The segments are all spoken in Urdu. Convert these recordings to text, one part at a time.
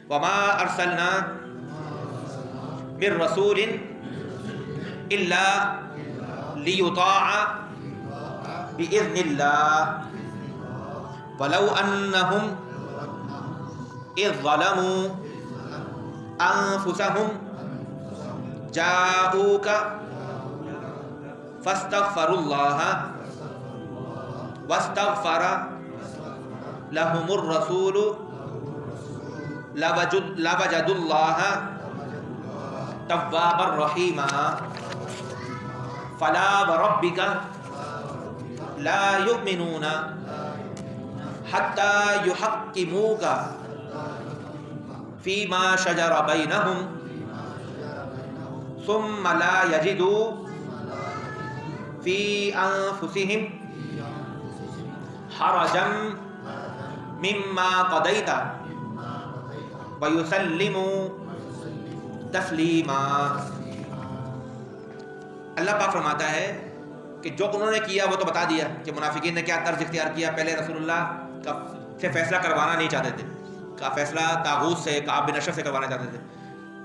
وما ارسلنا من رسول الا لیطاع باذن اللہ ولو انہم اذ ظلموا انفسهم جاءوک فاستغفروا اللہ واستغفر لهم الرسول لوجدوا اللہ توابا رحیما فلا وربک لا یؤمنون حتی یحکموک فیما شجر بینہم ثم لا یجدوا فی انفسہم حرجا مما قضیت ویسلموا تسلیما۔ اللہ پاک فرماتا ہے کہ جو انہوں نے کیا وہ تو بتا دیا کہ منافقین نے کیا طرز اختیار کیا۔ پہلے رسول اللہ کا سے فیصلہ کروانا نہیں چاہتے تھے، کا فیصلہ طاغوت سے، کعب بن اشرف سے کروانا چاہتے تھے،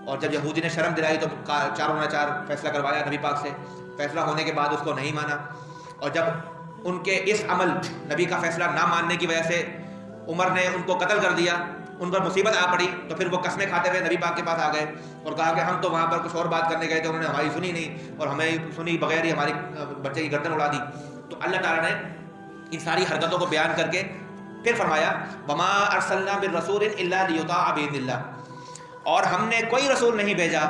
اور جب یہودی نے شرم دلائی تو چاروں نے چار فیصلہ کروایا نبی پاک سے، فیصلہ ہونے کے بعد اس کو نہیں مانا، اور جب ان کے اس عمل نبی کا فیصلہ نہ ماننے کی وجہ سے عمر نے ان کو قتل کر دیا، ان پر مصیبت آ پڑی، تو پھر وہ قسمیں کھاتے ہوئے نبی پاک کے پاس آ گئے اور کہا کہ ہم تو وہاں پر کچھ اور بات کرنے گئے تھے، انہوں نے ہماری سنی نہیں اور ہمیں سنی بغیر ہی ہماری بچے کی گردن اڑا دی۔ تو اللہ تعالیٰ نے ان ساری حرکتوں کو بیان کر کے پھر فرمایا وما ارسلنا من رسول الا لیطاع باذن اللہ، اور ہم نے کوئی رسول نہیں بھیجا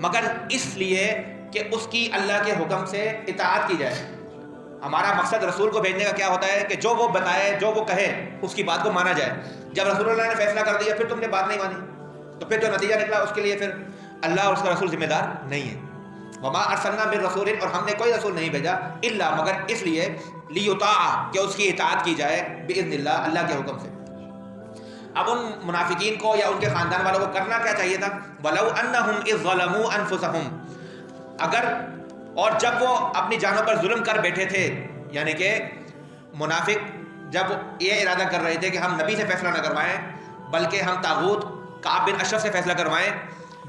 مگر اس لیے کہ اس کی اللہ کے حکم سے اطاعت کی جائے۔ ہمارا مقصد رسول کو بھیجنے کا کیا ہوتا ہے کہ جو وہ بتائے، جو وہ کہے، اس کی بات کو مانا جائے۔ جب رسول اللہ نے فیصلہ کر دیا پھر تم نے بات نہیں مانی تو پھر جو نتیجہ نکلا اس کے لیے پھر اللہ اور اس کا رسول ذمہ دار نہیں ہے۔ وما ارسلنا من رسول، اور ہم نے کوئی رسول نہیں بھیجا الا مگر اس لیے لیطاع کہ اس کی اطاعت کی جائے باذن اللہ، اللہ کے حکم سے۔ اب ان منافقین کو یا ان کے خاندان والوں کو کرنا کیا چاہیے تھا؟ ولو انہم اذ ظلموا انفسہم، اگر اور جب وہ اپنی جانوں پر ظلم کر بیٹھے تھے، یعنی کہ منافق جب یہ ارادہ کر رہے تھے کہ ہم نبی سے فیصلہ نہ کروائیں بلکہ ہم طاغوت کعب بن اشرف سے فیصلہ کروائیں،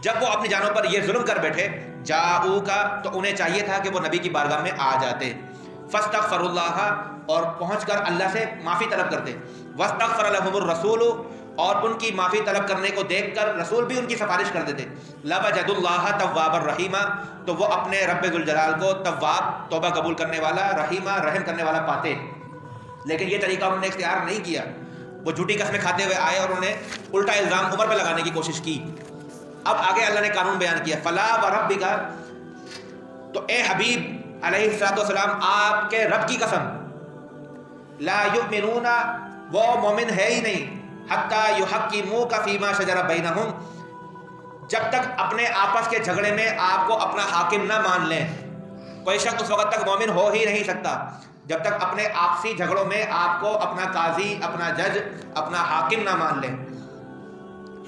جب وہ اپنی جانوں پر یہ ظلم کر بیٹھے جاؤکا، تو انہیں چاہیے تھا کہ وہ نبی کی بارگاہ میں آ جاتے، فاستغفروا اللہ، اور پہنچ کر اللہ سے معافی طلب کرتے، واستغفر لهم الرسول، اور ان کی معافی طلب کرنے کو دیکھ کر رسول بھی ان کی سفارش کر دیتے، لوجدوا اللہ توابا رحیما، تو وہ اپنے رب ذوالجلال کو تواب، توبہ قبول کرنے والا، رحیمہ، رحم کرنے والا پاتے۔ لیکن یہ طریقہ انہوں نے اختیار نہیں کیا، وہ جھوٹی قسمیں کھاتے ہوئے آئے اور انہوں نے الٹا الزام عمر پہ لگانے کی کوشش کی۔ اب آگے اللہ نے قانون بیان کیا، فلا وربک، تو اے حبیب علیہ السلام آپ کے رب کی قسم، لا یؤمنون، وہ مومن ہے ہی نہیں، حتی یحکموک فیما شجر بینہم، جب تک اپنے آپس کے جھگڑے میں آپ کو اپنا حاکم نہ مان لیں۔ کوئی شخص اس وقت تک مومن ہو ہی نہیں سکتا جب تک اپنے آپسی جھگڑوں میں آپ کو اپنا قاضی، اپنا جج، اپنا حاکم نہ مان لیں۔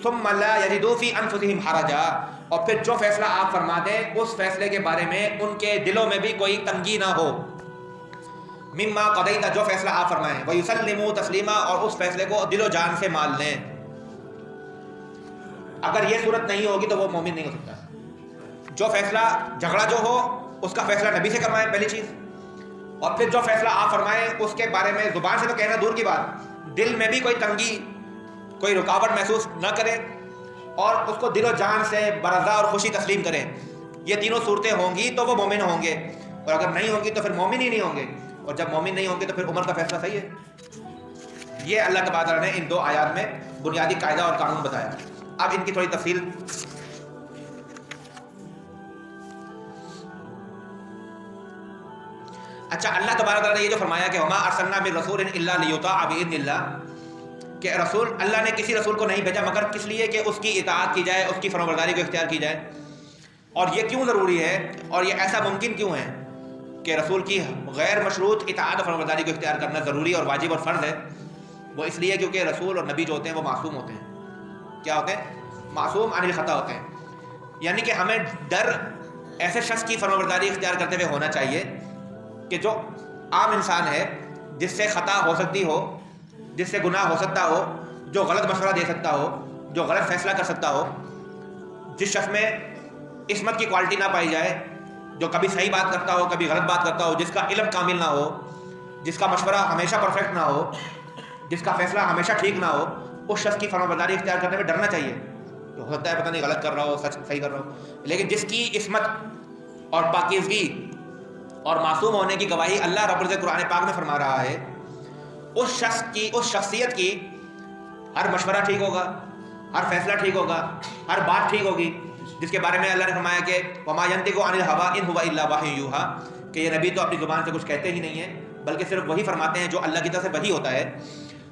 ثم لا یجدوا فی انفسہم حرجا، اور پھر جو فیصلہ آپ فرما دیں اس فیصلے کے بارے میں ان کے دلوں میں بھی کوئی تنگی نہ ہو، مما قضیت، جو فیصلہ آپ فرمائیں، ویسلموا تسلیما، اور اس فیصلے کو دل و جان سے مان لیں۔ اگر یہ صورت نہیں ہوگی تو وہ مومن نہیں ہو سکتا۔ جو فیصلہ، جھگڑا جو ہو اس کا فیصلہ نبی سے کروائیں پہلی چیز، اور پھر جو فیصلہ آپ فرمائیں اس کے بارے میں زبان سے تو کہنا دور کی بات، دل میں بھی کوئی تنگی، کوئی رکاوٹ محسوس نہ کریں، اور اس کو دل و جان سے برضا اور خوشی تسلیم کریں۔ یہ تینوں صورتیں ہوں گی تو وہ مومن ہوں گے، اور اگر نہیں ہوں گی تو پھر مومن ہی نہیں ہوں گے، اور جب مومن نہیں ہوں گے تو پھر عمر کا فیصلہ صحیح ہے۔ یہ اللہ تبارک و تعالیٰ نے ان دو آیات میں بنیادی قاعدہ اور قانون بتایا۔ اب ان کی تھوڑی تفصیل۔ اچھا، اللہ تبارک تعالیٰ نے یہ جو فرمایا کہ وما ارسلنا من رسول الا لیطاع باذن اللہ، کہ رسول، اللہ نے کسی رسول کو نہیں بھیجا مگر کس لیے کہ اس کی اطاعت کی جائے، اس کی فرمانبرداری کو اختیار کی جائے۔ اور یہ کیوں ضروری ہے اور یہ ایسا ممکن کیوں ہے کہ رسول کی غیر مشروط اطاعت اور فرمانبرداری کو اختیار کرنا ضروری اور واجب اور فرض ہے؟ وہ اس لیے کیونکہ رسول اور نبی جو ہوتے ہیں وہ معصوم ہوتے ہیں۔ کیا ہوتے ہیں؟ معصوم عن الخطا ہوتے ہیں، یعنی کہ ہمیں ڈر ایسے شخص کی فرمانبرداری اختیار کرتے ہوئے ہونا چاہیے کہ جو عام انسان ہے، جس سے خطا ہو سکتی ہو، جس سے گناہ ہو سکتا ہو، جو غلط مشورہ دے سکتا ہو، جو غلط فیصلہ کر سکتا ہو، جس شخص میں عصمت کی کوالٹی نہ پائی جائے، جو کبھی صحیح بات کرتا ہو کبھی غلط بات کرتا ہو، جس کا علم کامل نہ ہو، جس کا مشورہ ہمیشہ پرفیکٹ نہ ہو، جس کا فیصلہ ہمیشہ ٹھیک نہ ہو، اس شخص کی فرمانبرداری اختیار کرنے میں ڈرنا چاہیے. ہو سکتا ہے پتہ نہیں غلط کر رہا ہو، سچ صحیح کر رہا ہو، لیکن جس کی عصمت اور پاکیزگی اور معصوم ہونے کی گواہی اللہ رب العزت قرآن پاک میں فرما رہا ہے، اس شخص کی، اس شخصیت کی ہر مشورہ ٹھیک ہوگا، ہر فیصلہ ٹھیک ہوگا، ہر بات ٹھیک ہوگی، جس کے بارے میں اللہ نے فرمایا کہ وما ينطق عن الهوى ان هو الا وحی یوحى، کہ یہ نبی تو اپنی زبان سے کچھ کہتے ہی نہیں ہیں بلکہ صرف وہی فرماتے ہیں جو اللہ کی طرف سے وحی ہوتا ہے.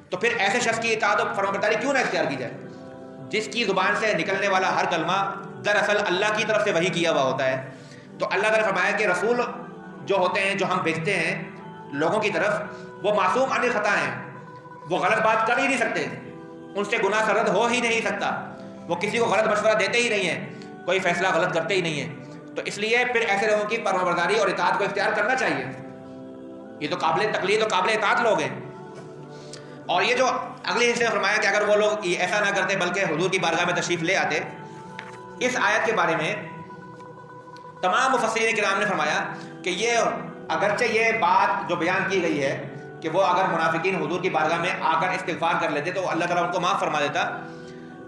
تو پھر ایسے شخص کی اطاعت و فرمانبرداری کیوں نہ اختیار کی جائے جس کی زبان سے نکلنے والا ہر کلمہ دراصل اللہ کی طرف سے وحی کیا ہوا ہوتا ہے. تو اللہ تعالیٰ نے فرمایا کہ رسول جو ہوتے ہیں، جو ہم بھیجتے ہیں لوگوں کی طرف، وہ معصوم عن الخطا ہیں، وہ غلط بات کر ہی نہیں سکتے، ان سے گناہ سرد ہو ہی نہیں سکتا، وہ کسی کو غلط مشورہ دیتے ہی نہیں ہیں، کوئی فیصلہ غلط کرتے ہی نہیں ہیں. تو اس لیے پھر ایسے لوگوں کی فرمانبرداری اور اطاعت کو اختیار کرنا چاہیے. یہ تو قابل تقلید اور قابل اطاعت لوگ ہیں. اور یہ جو اگلے حصے میں فرمایا کہ اگر وہ لوگ ایسا نہ کرتے بلکہ حضور کی بارگاہ میں تشریف لے آتے، اس آیت کے بارے میں تمام مفسرین کرام نے فرمایا کہ یہ اگرچہ یہ بات جو بیان کی گئی ہے کہ وہ اگر منافقین حضور کی بارگاہ میں آ کر استغفار کر لیتے تو اللہ تعالیٰ ان کو معاف فرما دیتا،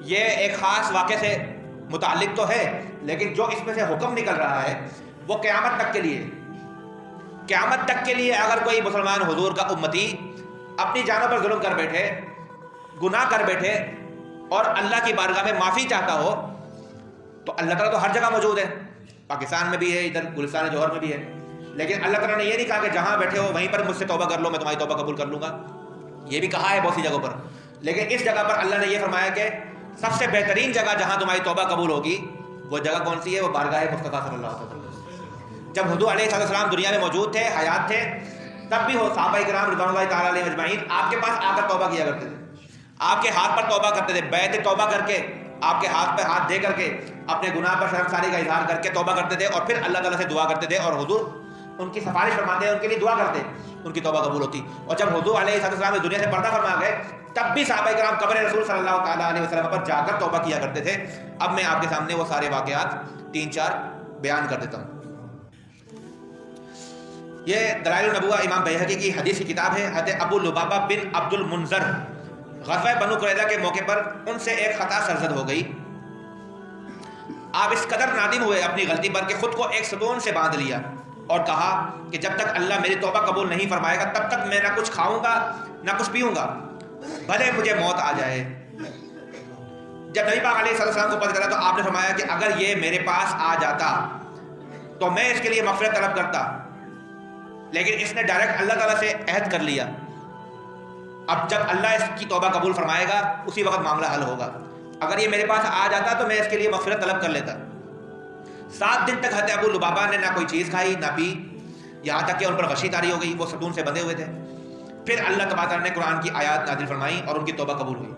یہ ایک خاص واقعے سے متعلق تو ہے، لیکن جو اس میں سے حکم نکل رہا ہے وہ قیامت تک کے لیے. قیامت تک کے لیے اگر کوئی مسلمان حضور کا امتی اپنی جانوں پر ظلم کر بیٹھے، گناہ کر بیٹھے اور اللہ کی بارگاہ میں معافی چاہتا ہو، تو اللہ تعالیٰ تو ہر جگہ موجود ہے، پاکستان میں بھی ہے، ادھر گلستان جوہر میں بھی ہے، لیکن اللہ تعالیٰ نے یہ نہیں کہا کہ جہاں بیٹھے ہو وہیں پر مجھ سے توبہ کر لو، میں تمہاری توبہ قبول کر لوں گا. یہ بھی کہا ہے بہت سی جگہوں پر، لیکن اس جگہ پر اللہ نے یہ فرمایا کہ سب سے بہترین جگہ جہاں تمہاری توبہ قبول ہوگی وہ جگہ کون سی ہے؟ وہ بارگاہ مصطفیٰ صلی اللہ علیہ وسلم. جب حضور علیہ السلام دنیا میں موجود تھے، حیات تھے، تب بھی صحابہ کرام رضوان اللہ تعالیٰ علیہ اجمعین آپ کے پاس آ کر توبہ کیا کرتے تھے، آپ کے ہاتھ پر توبہ کرتے تھے، بیعت توبہ کر کے آپ کے ہاتھ پہ ہاتھ دے کر کے اپنے گناہ پر شرمساری کا اظہار کر کے توبہ کرتے تھے، اور پھر اللہ تعالیٰ سے دعا کرتے تھے، اور حضور ان کی سفارش فرماتے ہیں، ان کے لیے دعا کرتے، ان کی توبہ قبول ہوتی. اور جب حضور علیہ السلام اس دنیا سے پردہ فرما گئے تب بھی صحابہ کرام قبر رسول صلی اللہ تعالیٰ علیہ وسلم پر جا کر توبہ کیا کرتے تھے. اب میں آپ کے سامنے وہ سارے واقعات 3-4 بیان کر دیتا ہوں. یہ دلائل النبوہ امام بیہقی کی حدیث کی کتاب ہے. حضرت ابو لبابہ بن عبد المنذر غزوہ بنو قریظہ کے موقع پر ان سے ایک خطا سرزد ہو گئی. آپ اس قدر نادم ہوئے اپنی غلطی پر کہ خود کو ایک ستون سے باندھ لیا اور کہا کہ جب تک اللہ میری توبہ قبول نہیں فرمائے گا تب تک میں نہ کچھ کھاؤں گا نہ کچھ پیوں گا، بھلے مجھے موت آ جائے. جب نبی پاک علیہ السلام کو پتہ چلا تو آپ نے فرمایا کہ اگر یہ میرے پاس آ جاتا تو میں اس کے لیے مغفرت طلب کرتا، لیکن اس نے ڈائریکٹ اللہ تعالیٰ سے عہد کر لیا. اب جب اللہ اس کی توبہ قبول فرمائے گا اسی وقت معاملہ حل ہوگا. اگر یہ میرے پاس آ جاتا تو میں اس کے لیے مغفرت طلب کر لیتا. 7 دن تک حضرت ابو لبابہ نے نہ کوئی چیز کھائی نہ پی، یہاں تک کہ ان پر غشی طاری ہو گئی، وہ ستون سے بندھے ہوئے تھے. پھر اللہ تبارک نے قرآن کی آیات نازل فرمائی اور ان کی توبہ قبول ہوئی.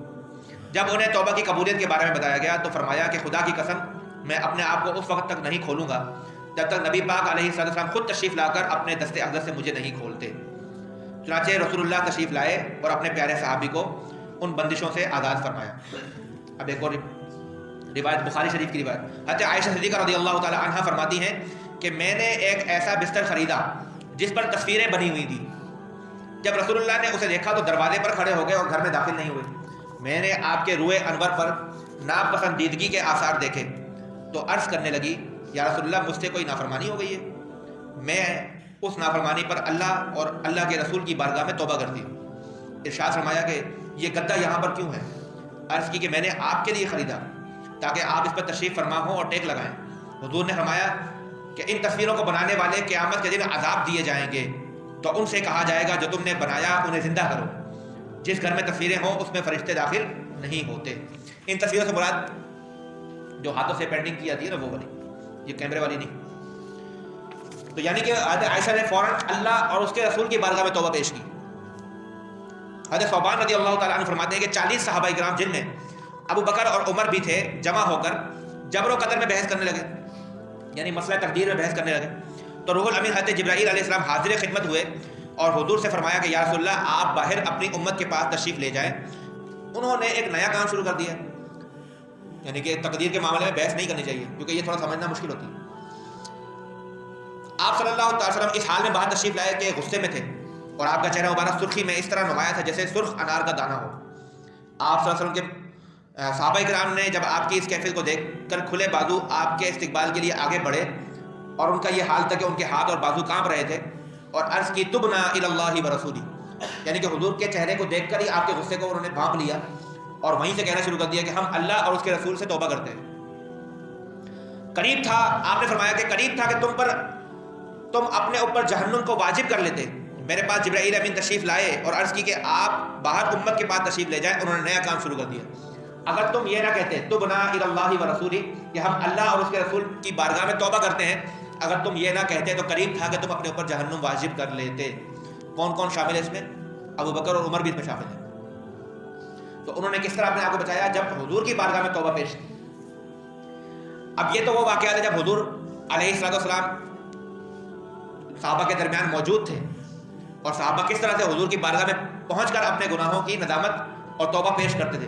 جب انہیں توبہ کی قبولیت کے بارے میں بتایا گیا تو فرمایا کہ خدا کی قسم میں اپنے آپ کو اس وقت تک نہیں کھولوں گا جب تک نبی پاک علیہ السلام خود تشریف لا کر اپنے دست اقدس سے مجھے نہیں کھولتے. چنانچہ رسول اللہ تشریف لائے اور اپنے پیارے صحابی کو ان بندشوں سے آزاد فرمایا. اب ایک اور روایت بخاری شریف کی روایت، حضرت عائشہ صدیقہ رضی اللہ تعالی عنہا فرماتی ہیں کہ میں نے ایک ایسا بستر خریدا جس پر تصویریں بنی ہوئی تھیں. جب رسول اللہ نے اسے دیکھا تو دروازے پر کھڑے ہو گئے اور گھر میں داخل نہیں ہوئے. میں نے آپ کے روئے انور پر ناپسندیدگی کے آثار دیکھے تو عرض کرنے لگی یا رسول اللہ مجھ سے کوئی نافرمانی ہو گئی ہے. میں اس نافرمانی پر اللہ اور اللہ کے رسول کی بارگاہ میں توبہ کرتی ہوں. ارشاد فرمایا کہ یہ گدا یہاں پر کیوں ہے؟ عرض کی کہ میں نے آپ کے لیے خریدا تاکہ آپ اس پر تشریف فرما ہوں اور ٹیک لگائیں. حضور نے فرمایا کہ ان تصویروں کو بنانے والے قیامت کے دن عذاب دیے جائیں گے تو ان سے کہا جائے گا جو تم نے بنایا انہیں زندہ کرو. جس گھر میں تصویریں ہوں اس میں فرشتے داخل نہیں ہوتے. ان تصویروں سے مراد جو ہاتھوں سے پینٹنگ کی جاتی ہے نا وہ والی، یہ کیمرے والی نہیں. تو یعنی کہ حضرت عائشہ نے فوراً اللہ اور اس کے رسول کی بارگاہ میں توبہ پیش کی. حضرت ثوبان رضی اللہ تعالیٰ عنہ فرماتے ہیں کہ 40 صحابہ کرام جن میں ابو بکر اور عمر بھی تھے جمع ہو کر جبر و قدر میں بحث کرنے لگے، یعنی مسئلہ تقدیر میں بحث کرنے لگے. تو روح الامین حضرت جبرائیل علیہ السلام حاضر خدمت ہوئے اور حضور سے فرمایا کہ یا رسول اللہ آپ باہر اپنی امت کے پاس تشریف لے جائیں. انہوں نے ایک نیا کام شروع کر دیا. یعنی کہ تقدیر کے معاملے میں بحث نہیں کرنی چاہیے، کیونکہ یہ تھوڑا سمجھنا مشکل ہوتی ہے۔ آپ صلی اللہ علیہ وسلم اس حال میں باہر تشریف لائے کہ غصے میں تھے، اور آپ کا چہرہ مبارک سرخی میں اس طرح نمایاں تھا جیسے سرخ انار کا دانہ ہو۔ آپ صلی اللہ علیہ وسلم کے صحابہ کرام نے جب آپ کی اس کیفیت کو دیکھ کر کھلے بازو آپ کے استقبال کے لیے آگے بڑھے، اور ان کا یہ حال تھا کہ ان کے ہاتھ اور بازو کانپ رہے تھے، اور عرض کی تبنا الی اللہ ورسولہ، یعنی کہ حضور کے چہرے کو دیکھ کر ہی آپ کے غصے کو انہوں نے بھانپ لیا، اور وہیں سے کہنا شروع کر دیا کہ ہم اللہ اور اس کے رسول سے توبہ کرتے ہیں۔ قریب تھا، آپ نے فرمایا کہ قریب تھا کہ تم اپنے اوپر جہنم کو واجب کر لیتے۔ میرے پاس جبرائیل امین تشریف لائے اور عرض کی کہ آپ باہر امت کے پاس تشریف لے جائیں، انہوں نے نیا کام شروع کر دیا۔ اگر تم یہ نہ کہتے تبنا الی اللہ ورسولہ کہ ہم اللہ اور اس کے رسول کی بارگاہ میں توبہ کرتے ہیں، اگر تم یہ نہ کہتے تو قریب تھا کہ تم اپنے اوپر جہنم واجب کر لیتے۔ کون کون شامل ہے اس میں؟ ابو بکر اور عمر بھی اس میں شامل ہیں۔ تو انہوں نے کس طرح اپنے آپ کو بچایا؟ جب حضور کی بارگاہ میں توبہ پیش کی۔ اب یہ تو وہ واقعات ہے جب حضور علیہ السلام صحابہ کے درمیان موجود تھے، اور صحابہ کس طرح سے حضور کی بارگاہ میں پہنچ کر اپنے گناہوں کی ندامت اور توبہ پیش کرتے تھے۔